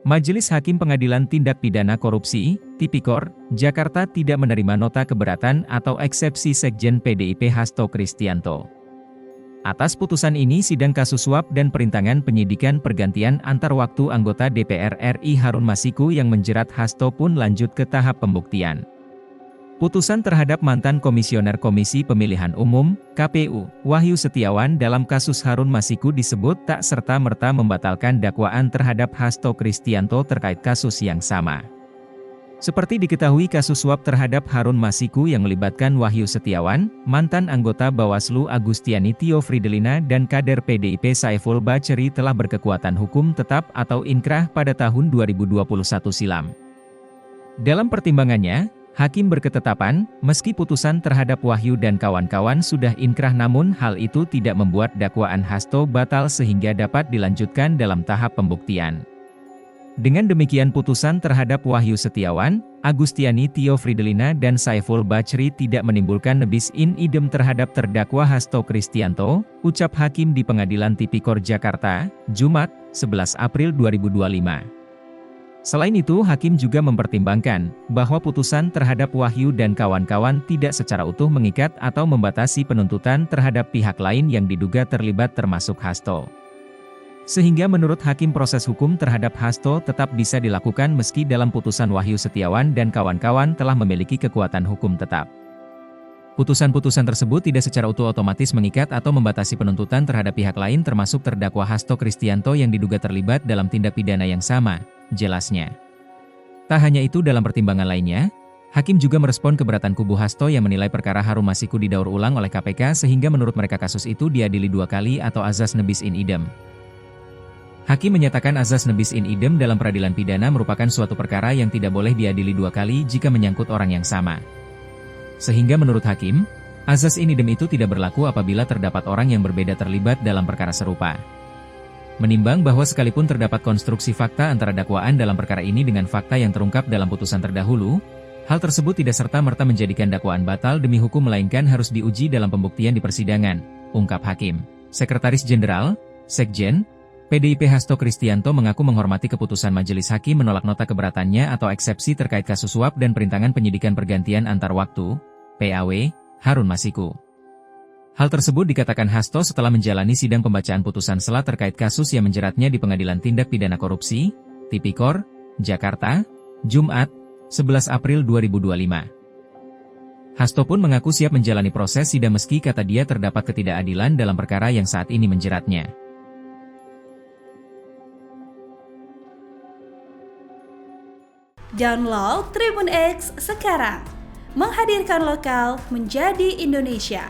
Majelis Hakim Pengadilan Tindak Pidana Korupsi, Tipikor, Jakarta tidak menerima nota keberatan atau eksepsi Sekjen PDIP Hasto Kristianto. Atas putusan ini sidang kasus suap dan perintangan penyidikan pergantian antar waktu anggota DPR RI Harun Masiku yang menjerat Hasto pun lanjut ke tahap pembuktian. Putusan terhadap mantan Komisioner Komisi Pemilihan Umum, KPU, Wahyu Setiawan dalam kasus Harun Masiku disebut tak serta-merta membatalkan dakwaan terhadap Hasto Kristianto terkait kasus yang sama. Seperti diketahui kasus suap terhadap Harun Masiku yang melibatkan Wahyu Setiawan, mantan anggota Bawaslu Agustiani Tio Fridelina dan kader PDIP Saiful Bacheri telah berkekuatan hukum tetap atau inkrah pada tahun 2021 silam. Dalam pertimbangannya, Hakim berketetapan, meski putusan terhadap Wahyu dan kawan-kawan sudah inkrah namun hal itu tidak membuat dakwaan Hasto batal sehingga dapat dilanjutkan dalam tahap pembuktian. Dengan demikian putusan terhadap Wahyu Setiawan, Agustiani Tio Fridelina dan Saiful Bacheri tidak menimbulkan nebis in idem terhadap terdakwa Hasto Kristianto, ucap Hakim di Pengadilan Tipikor Jakarta, Jumat, 11 April 2025. Selain itu, Hakim juga mempertimbangkan bahwa putusan terhadap Wahyu dan kawan-kawan tidak secara utuh mengikat atau membatasi penuntutan terhadap pihak lain yang diduga terlibat termasuk Hasto. Sehingga menurut Hakim proses hukum terhadap Hasto tetap bisa dilakukan meski dalam putusan Wahyu Setiawan dan kawan-kawan telah memiliki kekuatan hukum tetap. Putusan-putusan tersebut tidak secara utuh otomatis mengikat atau membatasi penuntutan terhadap pihak lain termasuk terdakwa Hasto Kristianto yang diduga terlibat dalam tindak pidana yang sama, jelasnya. Tak hanya itu, dalam pertimbangan lainnya, Hakim juga merespon keberatan kubu Hasto yang menilai perkara Harun Masiku didaur ulang oleh KPK sehingga menurut mereka kasus itu diadili 2 kali atau azas nebis in idem. Hakim menyatakan azas nebis in idem dalam peradilan pidana merupakan suatu perkara yang tidak boleh diadili 2 kali jika menyangkut orang yang sama. Sehingga menurut Hakim, azas in idem itu tidak berlaku apabila terdapat orang yang berbeda terlibat dalam perkara serupa. Menimbang bahwa sekalipun terdapat konstruksi fakta antara dakwaan dalam perkara ini dengan fakta yang terungkap dalam putusan terdahulu, hal tersebut tidak serta-merta menjadikan dakwaan batal demi hukum melainkan harus diuji dalam pembuktian di persidangan, ungkap Hakim. Sekretaris Jenderal, Sekjen, PDIP Hasto Kristianto mengaku menghormati keputusan Majelis Hakim menolak nota keberatannya atau eksepsi terkait kasus suap dan perintangan penyidikan pergantian antar waktu, PAW, Harun Masiku. Hal tersebut dikatakan Hasto setelah menjalani sidang pembacaan putusan sela terkait kasus yang menjeratnya di Pengadilan Tindak Pidana Korupsi, Tipikor, Jakarta, Jumat, 11 April 2025. Hasto pun mengaku siap menjalani proses sidang meski kata dia terdapat ketidakadilan dalam perkara yang saat ini menjeratnya. Download Tribun X sekarang, menghadirkan lokal menjadi Indonesia.